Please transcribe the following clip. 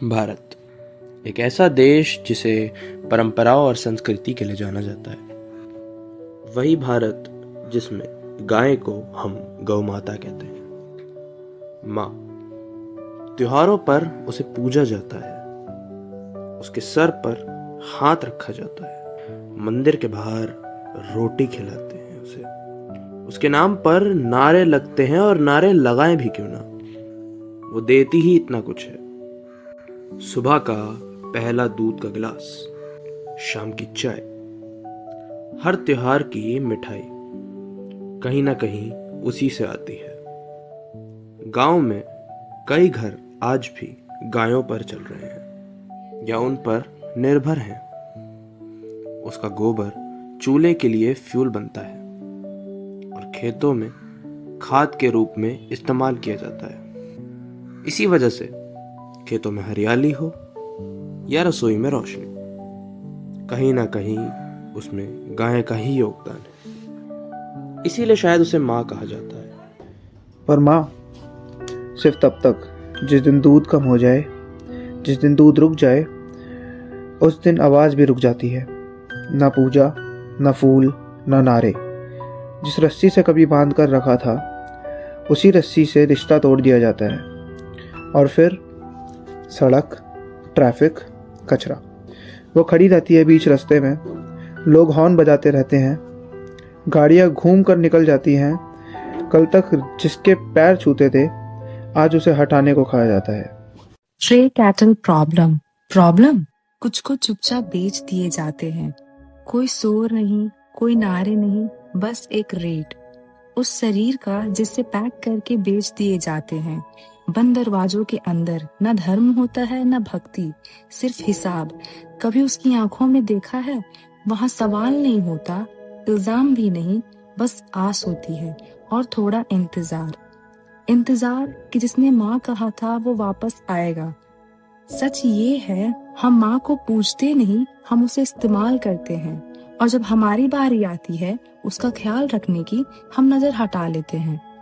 भारत एक ऐसा देश जिसे परंपराओं और संस्कृति के लिए जाना जाता है। वही भारत जिसमें गाय को हम गौ माता कहते हैं। माँ, त्योहारों पर उसे पूजा जाता है, उसके सर पर हाथ रखा जाता है, मंदिर के बाहर रोटी खिलाते हैं उसे, उसके नाम पर नारे लगते हैं और नारे लगाएं भी क्यों ना, वो देती ही इतना कुछ है। सुबह का पहला दूध का गिलास, शाम की चाय, हर त्योहार की मिठाई कहीं ना कहीं उसी से आती है। गांव में कई घर आज भी गायों पर चल रहे हैं या उन पर निर्भर हैं। उसका गोबर चूल्हे के लिए फ्यूल बनता है और खेतों में खाद के रूप में इस्तेमाल किया जाता है। इसी वजह से खेतों में हरियाली हो या रसोई में रोशनी, कहीं ना कहीं उसमें गाय का ही योगदान है। इसीलिए शायद उसे माँ कहा जाता है। पर माँ सिर्फ तब तक जिस दिन दूध कम हो जाए, जिस दिन दूध रुक जाए, उस दिन आवाज़ भी रुक जाती है। ना पूजा, ना फूल, ना नारे। जिस रस्सी से कभी बांध कर रखा था, उसी रस्सी से रिश्ता तोड़ दिया जाता है। और फिर सड़क, ट्रैफिक, कचरा, वो खड़ी रहती है बीच रास्ते में। लोग हॉर्न बजाते रहते हैं, गाड़ियाँ घूम कर निकल जाती हैं। कल तक जिसके पैर छूते थे, आज उसे हटाने को कहा जाता है। ट्रे कैटल प्रॉब्लम प्रॉब्लम कुछ को चुपचाप बेच दिए जाते हैं। कोई शोर नहीं, कोई नारे नहीं, बस एक रेट उस शरीर का जिसे पैक करके बेच दिए जाते हैं। बंद दरवाजों के अंदर न धर्म होता है न भक्ति, सिर्फ हिसाब। कभी उसकी आंखों में देखा है? वहां सवाल नहीं होता, इल्जाम भी नहीं, बस आस होती है और थोड़ा इंतजार कि जिसने माँ कहा था वो वापस आएगा। सच ये है, हम माँ को पूछते नहीं, हम उसे इस्तेमाल करते हैं। और जब हमारी बारी आती है उसका ख्याल रखने की, हम नजर हटा लेते हैं।